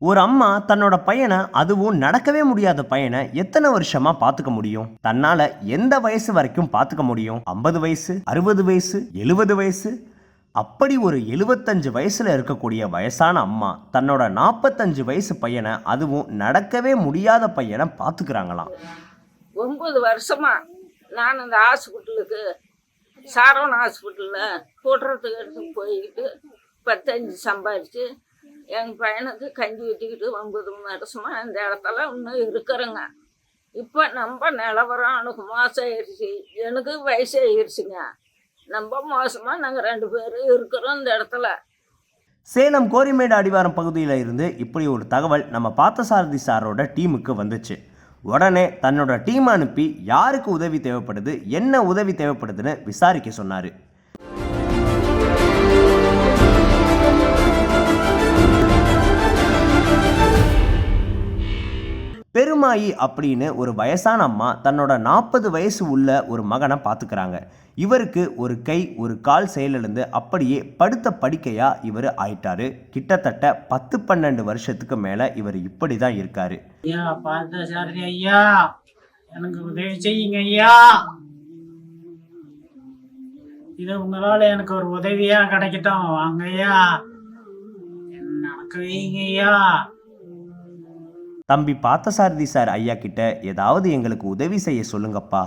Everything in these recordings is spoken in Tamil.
ஒரு அம்மா தன்னோட பையனை, அதுவும் நடக்கவே முடியாத பையனை எத்தனை வருஷமா பார்த்துக்க முடியும்? தன்னால எந்த வயசு வரைக்கும் பார்த்துக்க முடியும்? 50 வயசு, 60 வயசு, 70 வயசு? அப்படி ஒரு 75 வயசுல இருக்கக்கூடிய வயசான அம்மா தன்னோட 45 வயசு பையனை, அதுவும் நடக்கவே முடியாத பையனை பார்த்துக்கிறாங்களாம். 9 வருஷமா நான் இந்த ஹாஸ்பிட்டலுக்கு சாரவண ஹாஸ்பிட்டலில் கூட்டுறதுக்கு எடுத்து போய்கிட்டு 10 சம்பாரித்து எங்கள் பையனுக்கு கஞ்சி ஊற்றிக்கிட்டு 9 வருஷமா இந்த இடத்துல இன்னும் இருக்கிறேங்க. இப்போ நம்ம நிலவரம் எனக்கு மோசம் ஆயிடுச்சு, எனக்கு வயசு ஆயிடுச்சுங்க. ரொம்ப மோசமாக நாங்கள் 2 பேரும் இருக்கிறோம் இந்த இடத்துல. சேலம் கோரிமேடு அடிவாரம் பகுதியில் இருந்து இப்படி ஒரு தகவல் நம்ம பார்த்தசாரதி சாரோட டீமுக்கு வந்துச்சு. உடனே தன்னோட டீம் அனுப்பி யாருக்கு உதவி தேவைப்படுது, என்ன உதவி தேவைப்படுதுன்னு விசாரிக்க சொன்னார். பெருமாயி அப்படின்னு ஒரு வயசான அம்மா தன்னோட 40 வயசு உள்ள ஒரு மகனை பார்த்துக்கிறாங்க. இவருக்கு ஒரு கை ஒரு கால் செயலிழந்து அப்படியே படுத்த படுக்கையா இவர் ஆயிட்டாரு. கிட்டத்தட்ட 10-12 வருஷத்துக்கு மேல இவர் இப்படி தான் இருக்காரு. ஐயா பார்த்தசாரதி ஐயா, எனக்கு உதவி செய்யுங்க ஐயா. இது உங்களால எனக்கு ஒரு உதவியா கிடைக்கட்டும். வாங்க ஐயா, நடக்க வைங்க ஐயா. தம்பி பார்த்தசாரதி சார் ஐயா கிட்ட ஏதாவது எங்களுக்கு உதவி செய்ய சொல்லுங்கப்பா,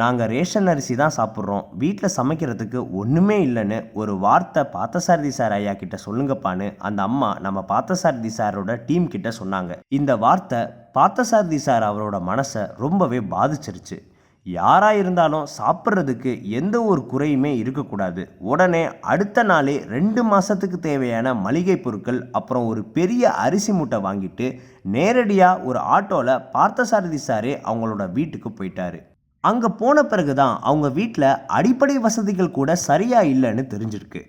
நாங்கள் ரேஷன் அரிசி தான் சாப்பிட்றோம், வீட்டில் சமைக்கிறதுக்கு ஒன்றுமே இல்லைன்னு ஒரு வார்த்தை பார்த்தசாரதி சார் ஐயா கிட்ட சொல்லுங்கப்பான்னு அந்த அம்மா நம்ம பார்த்தசாரதி சாரோட டீம் கிட்ட சொன்னாங்க. இந்த வார்த்தை பார்த்தசாரதி சார் அவரோட மனசை ரொம்பவே பாதிச்சிருச்சு. யாராக இருந்தாலும் சாப்பிட்றதுக்கு எந்த ஒரு குறையுமே இருக்கக்கூடாது. உடனே அடுத்த நாளே 2 மாதத்துக்கு தேவையான மளிகை பொருட்கள் அப்புறம் ஒரு பெரிய அரிசி மூட்டை வாங்கிட்டு நேரடியாக ஒரு ஆட்டோவில் பார்த்தசாரதி சாரே அவங்களோட வீட்டுக்கு போயிட்டாரு. அங்கே போன பிறகு தான் அவங்க வீட்டில் அடிப்படை வசதிகள் கூட சரியாக இல்லைன்னு தெரிஞ்சிருக்கு.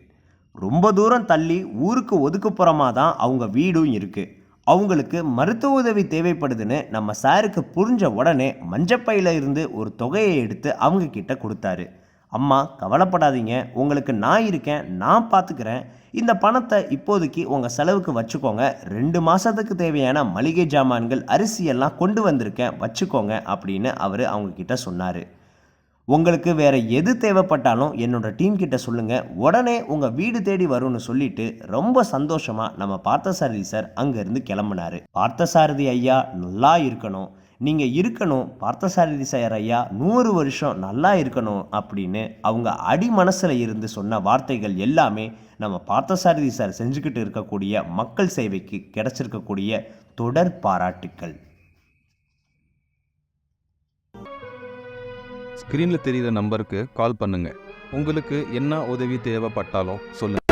ரொம்ப தூரம் தள்ளி ஊருக்கு ஒதுக்குப்புறமாக தான் அவங்க வீடும் இருக்குது. அவங்களுக்கு மருத்துவ உதவி தேவைப்படுதுன்னு நம்ம சாருக்கு புரிஞ்ச உடனே மஞ்சப்பையில் இருந்து ஒரு தொகையை எடுத்து அவங்க கிட்ட கொடுத்தாரு. அம்மா கவலைப்படாதீங்க, உங்களுக்கு நான் இருக்கேன், நான் பார்த்துக்கிறேன், இந்த பணத்தை இப்போதைக்கு உங்கள் செலவுக்கு வச்சுக்கோங்க, 2 மாதத்துக்கு தேவையான மளிகை ஜாமான்கள் அரிசியெல்லாம் கொண்டு வந்திருக்கேன் வச்சுக்கோங்க அப்படின்னு அவர் அவங்கக்கிட்ட சொன்னார். உங்களுக்கு வேறு எது தேவைப்பட்டாலும் என்னோட டீம் கிட்ட சொல்லுங்கள், உடனே உங்கள் வீடு தேடி வரும்னு சொல்லிட்டு ரொம்ப சந்தோஷமாக நம்ம பார்த்தசாரதி சார் அங்கேருந்து கிளம்புனார். பார்த்தசாரதி ஐயா நல்லா இருக்கணும், நீங்கள் இருக்கணும், பார்த்தசாரதி சார் ஐயா 100 வருஷம் நல்லா இருக்கணும் அப்படின்னு அவங்க அடி மனசில் இருந்து சொன்ன வார்த்தைகள் எல்லாமே நம்ம பார்த்தசாரதி சார் செஞ்சுக்கிட்டு இருக்கக்கூடிய மக்கள் சேவைக்கு கிடைச்சிருக்கக்கூடிய தொடர் பாராட்டுக்கள். ஸ்க்ரீனில் தெரிகிற நம்பருக்கு கால் பண்ணுங்கள். உங்களுக்கு என்ன உதவி தேவைப்பட்டாலும் சொல்லுங்கள்.